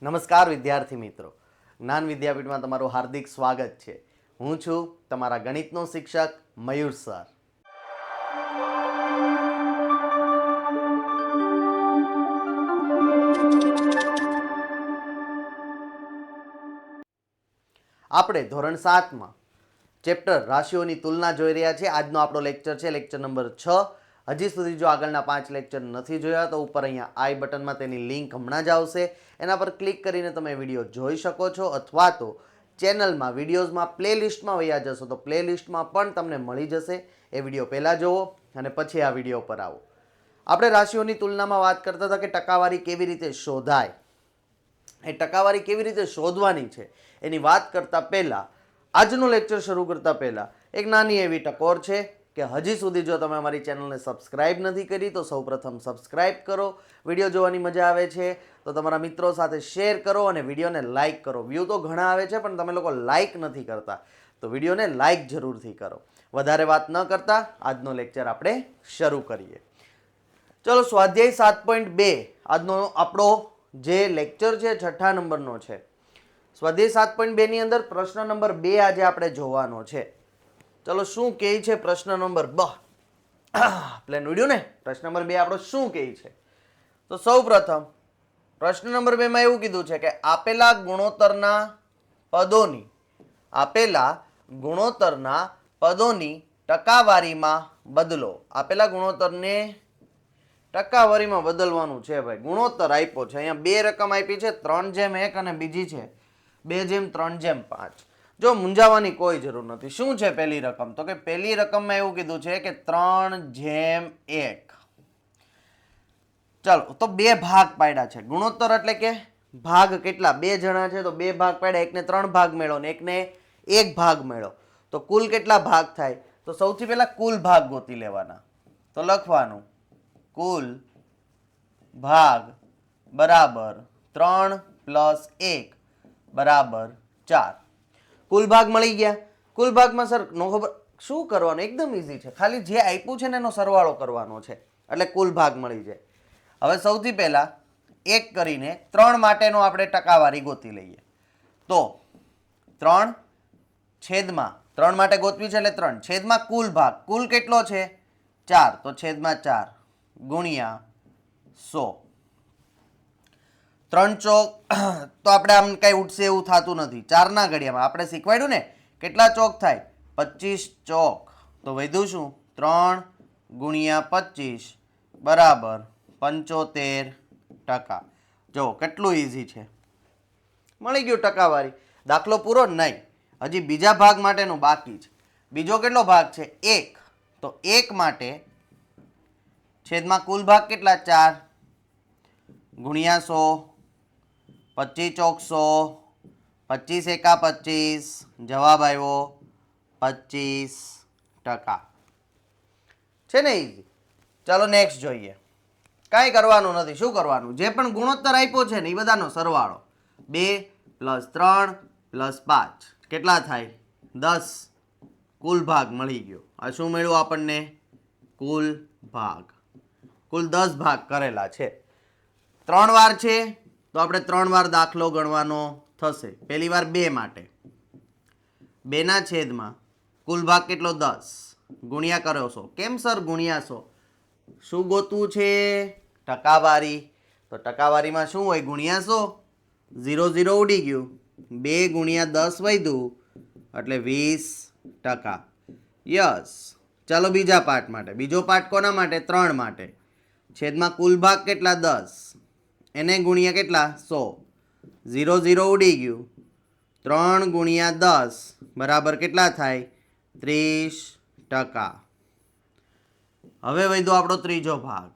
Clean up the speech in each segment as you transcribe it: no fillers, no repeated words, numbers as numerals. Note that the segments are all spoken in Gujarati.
નમસ્કાર વિદ્યાર્થી મિત્રો, જ્ઞાન વિદ્યાપીઠમાં તમારું હાર્દિક સ્વાગત છે. હું છું તમારા ગણિતનો શિક્ષક મયુર સર. આપણે ધોરણ 7માં ચેપ્ટર રાશિઓની તુલના જોઈ રહ્યા છીએ. આજનો આપણો લેક્ચર છે લેક્ચર નંબર 6. હજી સુધી જો આગળના 5 લેક્ચર નથી જોયા તો ઉપર અહીંયા આઈ બટનમાં તેની લિંક હમણાં જ આવશે, એના પર ક્લિક કરીને તમે વિડીયો જોઈ શકો છો, અથવા તો ચેનલમાં વિડીયોઝમાં પ્લેલિસ્ટમાં વયા જશો તો પ્લેલિસ્ટમાં પણ તમને મળી જશે. એ વિડીયો પહેલાં જુઓ અને પછી આ વિડીયો પર આવો. આપણે રાશિઓની તુલનામાં વાત કરતા હતા કે ટકાવારી કેવી રીતે શોધાય. એ ટકાવારી કેવી રીતે શોધવાની છે એની વાત કરતા પહેલાં, આજનું લેક્ચર શરૂ કરતા પહેલાં એક નાની એવી ટકોર છે કે હજી સુધી જો તમે અમારી ચેનલને સબસ્ક્રાઇબ નથી કરી તો સૌપ્રથમ સબસ્ક્રાઇબ કરો. વિડીયો જોવાની મજા આવે છે તો તમારા મિત્રો સાથે શેર કરો અને વિડીયોને લાઇક કરો. વ્યૂ તો ઘણા આવે છે પણ તમે લોકો લાઇક નથી કરતા, તો વિડીયોને લાઇક જરૂરથી કરો. વધારે વાત ન કરતા આજનો લેક્ચર આપણે શરૂ કરીએ. ચલો, સ્વાધ્યાય 7.2 આજનો આપણો જે લેક્ચર છે 6ઠ્ઠા નંબરનો છે. સ્વાધ્યાય 7.2 ની અંદર પ્રશ્ન નંબર 2 આજે આપણે જોવાનો છે. ચલો, શું કહે છે પ્રશ્ન નંબર 2? પ્લેન વિડીયો ને. પ્રશ્ન નંબર 2 આપણો શું કહે છે? તો સૌ પ્રથમ પ્રશ્ન નંબર 2 માં એવું કીધું છે કે આપેલા ગુણોત્તરના પદોની ટકાવારીમાં બદલો. આપેલા ગુણોત્તરને ટકાવારીમાં બદલવાનું છે ભાઈ. ગુણોત્તર આપ્યો છે, અહીંયા બે રકમ આપી છે, 3:1 અને બીજી છે 2:3:5. જો મૂંઝાવાની કોઈ જરૂર નથી. શું છે પહેલી રકમ? તો કે પહેલી રકમમાં એવું કીધું છે કે 3:1. ચાલો, તો બે ભાગ પાડ્યા છે. ગુણોત્તર એટલે કે ભાગ કેટલા? બે જણા છે તો બે ભાગ પાડ્યા, એકને 3 ભાગ મેળો ને એકને 1 ભાગ મેળો, તો કુલ કેટલા ભાગ થાય? તો સૌથી પહેલા કુલ ભાગ ગોતી લેવાના. તો લખવાનું કુલ ભાગ બરાબર 3 + 1 બરાબર 4. કુલ ભાગ મળી ગયા. કુલ ભાગમાં સર નો ખબર શું કરવાનું? એકદમ ઈઝી છે, ખાલી જે આપ્યું છે ને એનો સરવાળો કરવાનો છે એટલે કુલ ભાગ મળી જાય. હવે સૌથી પહેલા 1 કરીને 3 માટેનો આપણે ટકાવારી ગોતી લઈએ. તો 3 માટે ગોતવી છે એટલે 3 છેદમાં કુલ ભાગ. કુલ કેટલો છે? 4, તો છેદમાં 4 ગુણ્યા 100. 3 ચોક તો આપણે આમ કઈ ઉઠશે એવું થતું નથી. 4 ના ઘડિયામાં આપણે શીખવાડ્યું ને કેટલા ચોક થાય? 25 ચોક. તો વધ્યું શું? 3 ગુણ્યા 25 બરાબર 75%. જો કેટલું ઈઝી છે, મળી ગયું ટકાવારી. દાખલો પૂરો નહીં, હજી બીજા ભાગ માટેનું બાકી છે. બીજો કેટલો ભાગ છે? 1. તો 1 માટે છેદમાં કુલ ભાગ કેટલા? 4 ગુણ્યા 100. 25 ચોક 100, 25 એકા 25, જવાબ આવ્યો 25%. છે ને ઈઝી? ચાલો નેક્સ્ટ જોઈએ. કાંઈ કરવાનું નથી. શું કરવાનું? જે પણ ગુણોત્તર આપ્યો છે ને એ બધાનો સરવાળો. 2 + 3 + 5 કેટલા થાય? 10. કુલ ભાગ મળી ગયો. આ શું મળ્યું આપણને? કુલ ભાગ. કુલ 10 ભાગ કરેલા છે. 3 વાર છે તો આપણે 3 વાર દાખલો ગણવાનો થશે. પહેલી વાર 2 માટે 2 ના છેદમાં કુલ ભાગ કેટલો? 10 ગુણ્યા કર્યો 100. કેમ સર ગુણ્યા 100? શું ગોતવું છે? ટકાવારી. તો ટકાવારીમાં શું હોય? ગુણ્યા 100. 0 0 ઉડી ગયું. 2 ગુણ્યા 10 વધ્યું એટલે 20%. યસ. ચાલો બીજા પાર્ટ માટે. બીજો પાર્ટ કોના માટે? 3 માટે. છેદમાં કુલ ભાગ કેટલા? 10 એને ગુણ્યા કેટલા? 100. 0 0 ઉડી ગયું. 3 ગુણ્યા 10 બરાબર કેટલા થાય? 30%. હવે વધ્યો આપણો ત્રીજો ભાગ.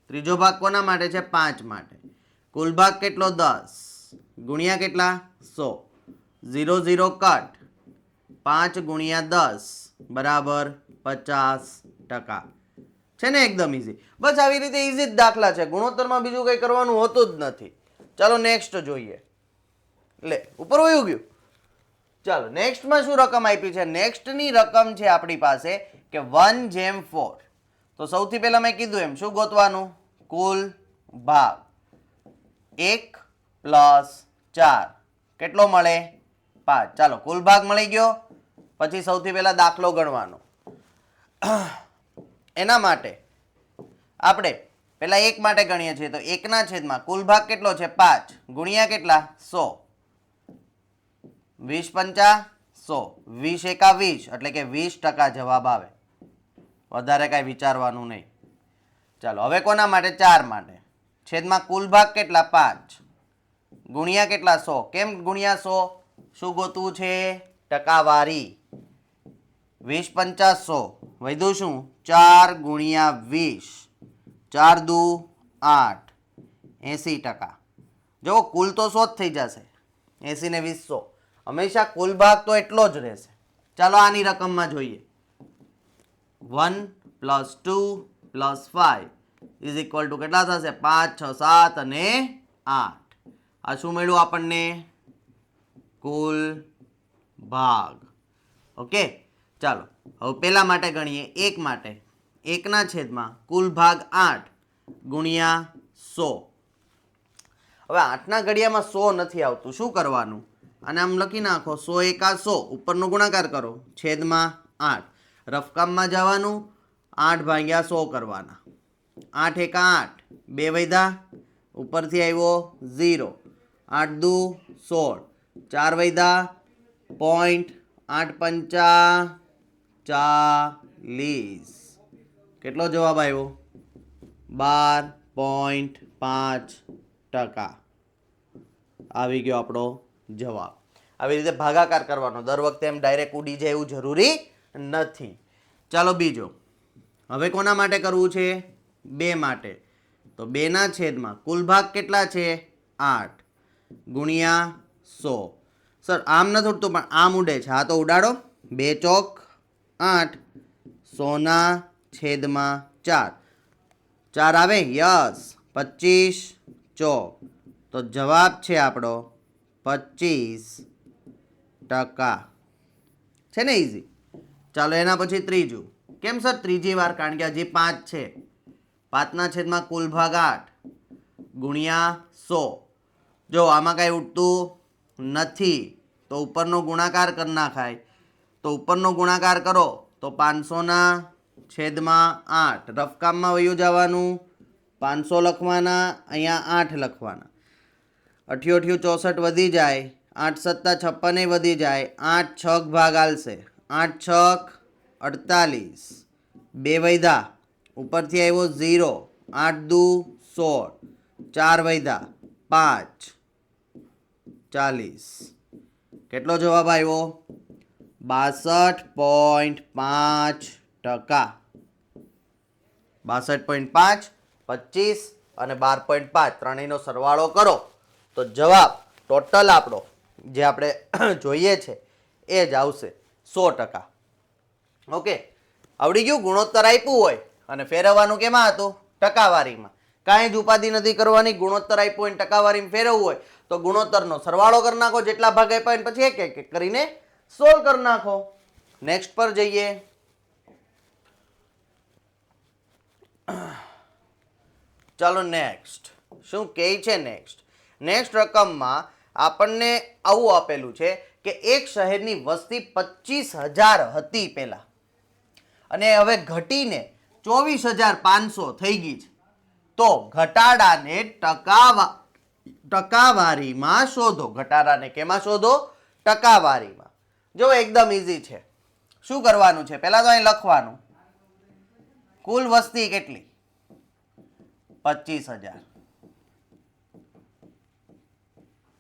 ત્રીજો ભાગ કોના માટે છે? 5 માટે. કુલ ભાગ કેટલો? 10 ગુણ્યા કેટલા? 100. 0 0 કટ. 5 ગુણ્યા 10 બરાબર 50%. છે ને એકદમ ઈઝી? બસ આવી રીતે ઈઝી જ દાખલા છે. ગુણોત્તરમાં બીજું કંઈ કરવાનું હોતું જ નથી. ચાલો નેક્સ્ટ જોઈએ. લે ઉપર વયું ગયું. ચાલો નેક્સ્ટમાં શું રકમ આપી છે? નેક્સ્ટની રકમ છે આપણી પાસે કે 1/4. તો સૌથી પહેલા મેં કીધું એમ શું ગોતવાનું? કુલ ભાગ. 1 પ્લસ 4 કેટલો મળે 5. ચાલો કુલ ભાગ મળી ગયો. પછી સૌથી પહેલા દાખલો ગણવાનો. એના માટે આપણે પેલા 1 માટે ગણીએ છીએ તો 1 ના છેદમાં કુલ ભાગ કેટલો છે 5 ગુણ્યા કેટલા 100. 20 પંચા 100, 20 એકા 20 એટલે કે 20% જવાબ આવે. વધારે કાંઈ વિચારવાનું નહીં. ચાલો હવે કોના માટે 4 માટે છેદમાં કુલ ભાગ કેટલા 5 ગુણ્યા કેટલા 100. કેમ ગુણ્યા 100? શું ગોતવું છે? ટકાવારી. 20 પંચા 100 વધ્યું શું 4 ગુણ્યા 20 4 દુ 8 80%. જો કુલ તો 100 જ થઈ જશે. 80 ને 20 100. હંમેશા કુલ ભાગ તો એટલો જ રહેશે. ચાલો આની રકમમાં જોઈએ. 1 plus 2 plus 5 is equal to કેટલા થશે 5 6 7 અને 8. આ શું મળ્યું આપણને? કુલ ભાગ. ઓકે ચાલો હવે પેલા માટે ગણીએ 1 માટે 1 ના છેદમાં કુલ ભાગ 8 ગુણ્યા 100. હવે 8 ના ઘડિયામાં 100 નથી આવતું. શું કરવાનું? અને આમ લખી નાખો 100 એકા 100 ઉપરનો ગુણાકાર કરો છેદમાં 8. રફકામમાં જવાનું 8 ભાગ્યા 100 કરવાના. 8 એકા 8 2 વૈધા ઉપરથી આવ્યો 0 8 દુ 16 4 વૈધા 0.8 પંચા 40. કેટલો જવાબ આવ્યો? 12.5%. આવી ગયો આપણો જવાબ. આવી રીતે ભાગાકાર કરવાનો. દર વખતે એમ ડાયરેક્ટ ઉડી જાય એવું જરૂરી નથી. ચાલો બીજો. હવે કોના માટે કરવું છે? 2 માટે. તો 2 ના છેદમાં કુલ ભાગ કેટલા છે 8 ગુણ્યા 100. સર આમ નથી ઉડતું પણ આમ ઉડે છે. હા તો ઉડાડો. 2 ચોક 8 100 ના છેદમાં 4 4 આવે યસ 25 ચોક. તો જવાબ છે આપણો 25%. છે ને ઇઝી. ચાલો એના પછી ત્રીજું. કેમ સર ત્રીજી વાર? કારણ કે હજી 5 છે. 5 ના છેદમાં કુલ ભાગ 8 ગુણ્યા 100. જો આમાં કાંઈ ઉડતું નથી તો ઉપરનો ગુણાકાર કરી નાખાય. તો ઉપરનો ગુણાકાર કરો તો 500 ના છેદમાં 8 રફકામમાં વયું જવાનું 500 લખવાના અહીંયા 8 લખવાના. 8 64 વધી જાય 8 સત્તા 56 વધી જાય 8 છક ભાગ આલશે 8 છક 48 2 વૈધા ઉપરથી આવ્યો 0 8 દુ 16 4 વૈધા 5 40. કેટલો જવાબ આવ્યો? 62.5%. 62.5 25 અને 12.5 ત્રણેયનો સરવાળો કરો તો જવાબ ટોટલ આપણો જે આપણે જોઈએ છે એ જ આવશે 100%. ઓકે આવડી ગયું? ગુણોત્તર આપ્યું હોય અને ફેરવવાનું કેમાં હતું? ટકાવારીમાં. કાંઈ જ ઉપાધિ નથી કરવાની. ગુણોત્તર આપ્યું હોય ટકાવારીમાં ફેરવવું હોય તો ગુણોત્તરનો સરવાળો કરી નાખો જેટલા ભાગ આપ્યા હોય પછી એક એક કરીને સોલ્વ કરી નાખો. નેક્સ્ટ પર જઈએ. ચાલો નેક્સ્ટ શું કહે છે? નેક્સ્ટ રકમમાં આપણને આવું આપેલું છે કે એક શહેરની વસ્તી 25,000 હતી પહેલા અને હવે ઘટીને 24,500 થઈ ગઈ છે. તો ઘટાડાને ટકાવારીમાં શોધો. ઘટાડાને કેમાં શોધો? ટકાવારીમાં. જો એકદમ ઈઝી છે. શું કરવાનું છે? પહેલા તો અહીં લખવાનું કુલ વસ્તી કેટલી 25,000.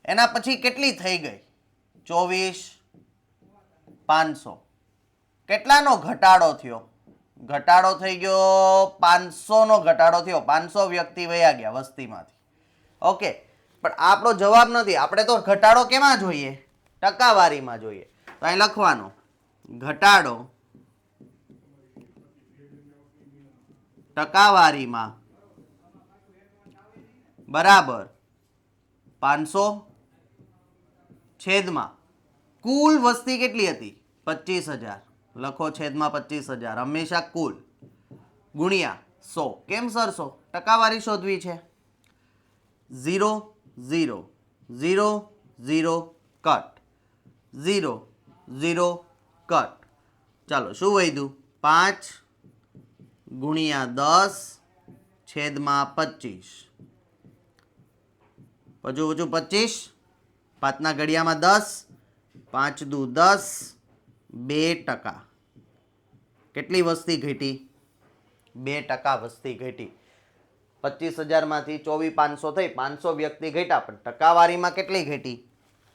એના પછી કેટલી થઈ ગઈ 24,500. કેટલાનો ઘટાડો થયો? ઘટાડો થઈ ગયો 500 નો ઘટાડો થયો. 500 વ્યક્તિ વયા ગયા વસ્તીમાંથી. ઓકે પણ આપણો જવાબ નથી. આપણે તો ઘટાડો કેમાં જોઈએ? ટકાવારીમાં જોઈએ. તો અહીં લખવાનો ઘટાડો ટકાવારીમાં બરાબર 500 છેદમાં કુલ વસ્તી કેટલી હતી 25,000. લખો છેદમાં 25,000 હંમેશા કુલ ગુણ્યા 100. કેમ સર 100? ટકાવારી શોધવી છે. 0 0 0 0 કટ 0 0 કટ. ચાલો શું વધ્યું? 5 ગુણ્યા 10 છેદમાં 25. હજુ 25, 5ના ઘડિયામાં 10, 5 દુ 10, 2%. કેટલી વસ્તી ઘટી? 2% વસ્તી ઘટી. 25,000માંથી 24,500 થઈ, 500 વ્યક્તિ ઘટ્યા, પણ ટકાવારીમાં કેટલી ઘટી?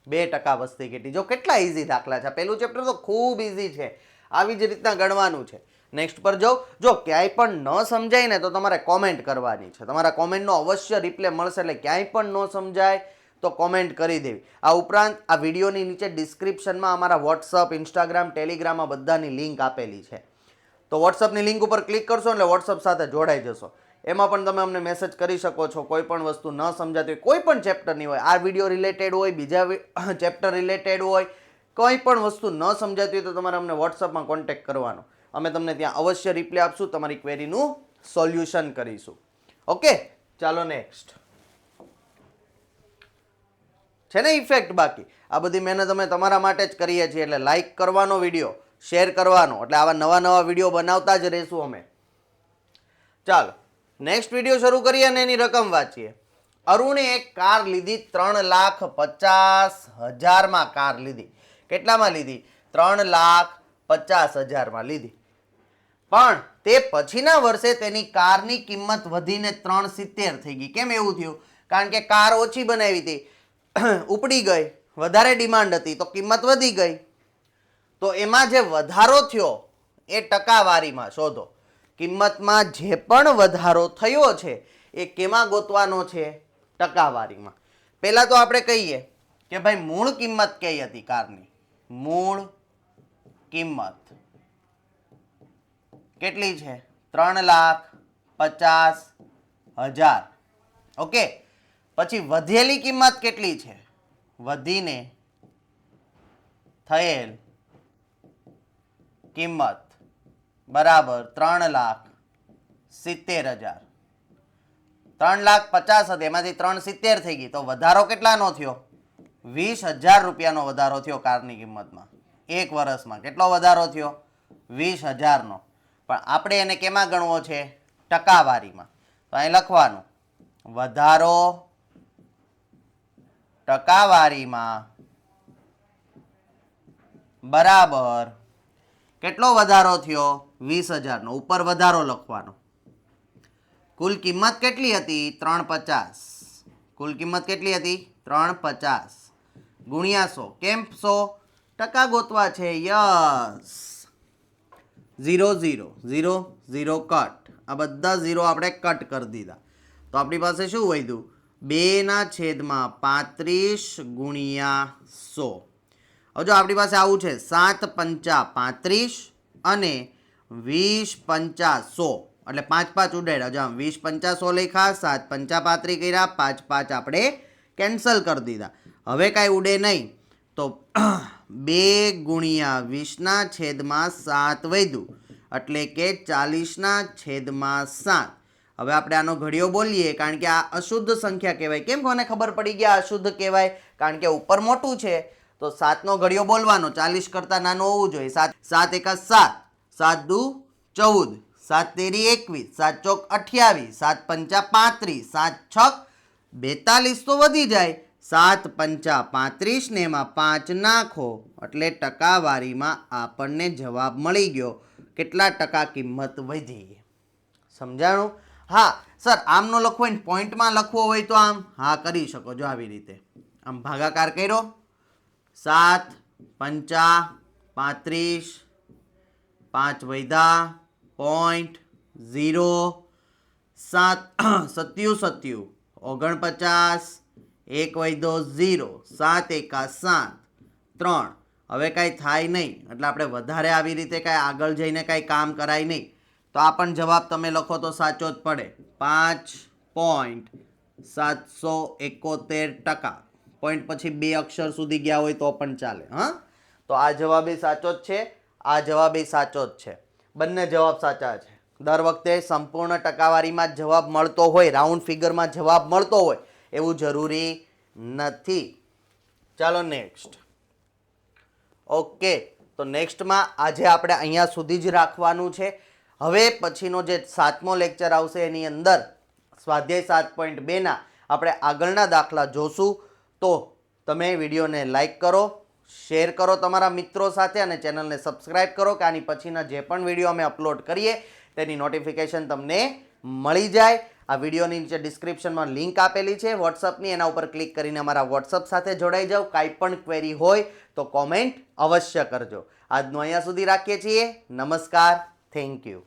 2% વસ્તી ઘટી. જો કેટલા ઇઝી દાખલા છે. પહેલું ચેપ્ટર તો ખૂબ ઇઝી છે. આવી જ રીતના ગણવાનું છે. નેક્સ્ટ પર જાઓ. જો ક્યાંય પણ ન સમજાય ને તો તમારે કોમેન્ટ કરવાની છે. તમારા કોમેન્ટનો અવશ્ય રિપ્લે મળશે. એટલે ક્યાંય પણ ન સમજાય તો કોમેન્ટ કરી દેવી. આ ઉપરાંત આ વિડીયોની નીચે ડિસ્ક્રિપ્શનમાં અમારા વોટ્સઅપ, ઇન્સ્ટાગ્રામ, ટેલિગ્રામ બધાની લિંક આપેલી છે. તો વોટ્સઅપની લિંક ઉપર ક્લિક કરશો એટલે વોટ્સઅપ સાથે જોડાઈ જશો. એમાં પણ તમે અમને મેસેજ કરી શકો છો. કોઈ પણ વસ્તુ ન સમજાતી હોય, કોઈ પણ ચેપ્ટરની હોય, આ વિડીયો રિલેટેડ હોય, બીજા ચેપ્ટર રિલેટેડ હોય, કોઈ પણ વસ્તુ ન સમજાતી હોય તો તમારે અમને વોટ્સઅપમાં કોન્ટેક્ટ કરવાનો. અમે તમને ત્યાં અવશ્ય રિપ્લે આપશું. તમારી ક્વેરીનું સોલ્યુશન કરીશું. ઓકે, ચાલો નેક્સ્ટ. છે ને ઇફેક્ટ બાકી? આ બધી મહેનત અમે તમારા માટે જ કરીએ છીએ. એટલે લાઈક કરવાનો, વિડીયો શેર કરવાનો. એટલે આવા નવા નવા વિડીયો બનાવતા જ રહેશું અમે. ચાલો નેક્સ્ટ વિડીયો શરૂ કરીએ અને એની રકમ વાંચીએ. અરુણે એક કાર લીધી, 3,50,000માં કાર લીધી. કેટલામાં લીધી? 3,50,000માં લીધી. પણ તે પછીના વર્ષે તેની કારની કિંમત વધીને 3,70,000 થઈ ગઈ. કેમ એવું થયું? કારણ કે કાર ઓછી બનાવી હતી, ઉપડી ગઈ, વધારે ડિમાન્ડ હતી તો કિંમત વધી ગઈ. તો એમાં જે વધારો થયો એ ટકાવારીમાં શોધો. કિંમતમાં જે પણ વધારો થયો છે એ કેમાં ગોતવાનો છે? ટકાવારીમાં. પહેલા તો આપણે કહીએ કે ભાઈ મૂળ કિંમત કઈ હતી કારની? મૂળ કિંમત કેટલી છે? 3,50,000. ઓકે, પછી વધેલી કિંમત કેટલી છે? વધીને થયેલ કિંમત બરાબર 3,70,000. 3,50,000 હતી, એમાંથી 3,70,000 થઈ ગઈ. તો વધારો કેટલાનો થયો? 20,000 રૂપિયાનો વધારો થયો કારની કિંમતમાં. એક વર્ષમાં કેટલો વધારો થયો? 20,000નો. પણ આપણે એને કેમાં ગણવો છે? ટકાવારીમાં. તો અહીં લખવાનું વધારો ટકાવારીમાં બરાબર કેટલો વધારો થયો? 20,000નો. ઉપર વધારો લખવાનો. કુલ કિંમત કેટલી હતી? 350. કુલ કિંમત કેટલી હતી? 350 ગુણ્યા 100. કેમ 100? ટકા ગોતવા છે. યસ. 0 0 0 0 કટ. આ બધા 0 આપણે કટ કરી દીધા. તો આપણી પાસે શું વધ્યું? 2/35 ગુણ્યા 100. હવે જો આપણી પાસે આવું છે 7 પંચા 35 અને 20 પંચા 100. એટલે 5 5 ઉડાડ્યા. જો 20 પંચા 100 લખ્યા, 7 પંચા 35 કર્યા, 5 5 આપણે કેન્સલ કરી દીધા. હવે કાંઈ ઉડે નહીં તો 2 ગુણ્યા 20ના છેદમાં 7 વધ્યું. એટલે કે 40ના છેદમાં 7. હવે આપણે આનો ઘડિયો બોલીએ, કારણ કે આ અશુદ્ધ સંખ્યા કહેવાય. કેમ કોને ખબર પડી ગયા અશુદ્ધ કહેવાય? કારણ કે ઉપર મોટું છે. તો 7નો ઘડિયો બોલવાનો 40 કરતાં નાનો હોવું જોઈએ. 7 એકા 7, 7 દુ 14, 7 તેરી 21, 7 ચોક 28, 7 પંચા 35, 7 છક 42 તો વધી જાય. 7 પંચા 35 ને એમાં 5 નાખો એટલે ટકાવારીમાં આપણને જવાબ મળી ગયો. કેટલા ટકા કિંમત વધી? સમજાણું? હા સર, આમનો લખવો હોય ને પોઈન્ટમાં લખવો હોય તો આમ હા કરી શકો. જો આવી રીતે આમ ભાગાકાર કર્યો. 7 પંચા 35, 5 વધ્યા, પોઈન્ટ 0, 7 સત્યુ 49, 1 વધ્યો 0, 7 એકા 7, 3. હવે કાંઈ થાય નહીં એટલે આપણે વધારે આવી રીતે કાંઈ આગળ જઈને કાંઈ કામ કરાય નહીં. તો આ પણ જવાબ તમે લખો તો સાચો જ પડે. 5.771%. પોઈન્ટ પછી 2 અક્ષર સુધી ગયા હોય તો પણ ચાલે. હા, તો આ જવાબ એ સાચો જ છે, આ જવાબ એ સાચો જ છે. બંને જવાબ સાચા છે. દર વખતે સંપૂર્ણ ટકાવારીમાં જવાબ મળતો હોય, રાઉન્ડ ફિગરમાં જવાબ મળતો હોય એવું જરૂરી નથી. ચાલો નેક્સ્ટ. ઓકે, તો નેક્સ્ટમાં આજે આપણે અહીંયા સુધી જ રાખવાનું છે. હવે પછીનો જે 7મો લેક્ચર આવશે એની અંદર સ્વાધ્યાય 7.2ના આપણે આગળના દાખલા જોશું. તો તમે વિડીયોને લાઈક કરો, શેર કરો તમારા મિત્રો સાથે અને ચેનલને સબસ્ક્રાઈબ કરો કે આની પછીના જે પણ વિડીયો અમે અપલોડ કરીએ તેની નોટિફિકેશન તમને મળી જાય. આ વિડીયોની નીચે ડિસ્ક્રિપ્શનમાં લિંક આપેલી છે વોટ્સઅપની, એના ઉપર ક્લિક કરીને અમારા વોટ્સઅપ સાથે જોડાઈ જાઓ. કાંઈ પણ ક્વેરી હોય તો કોમેન્ટ અવશ્ય કરજો. આજનું અહીંયા સુધી રાખીએ છીએ. નમસ્કાર, થેન્ક યુ.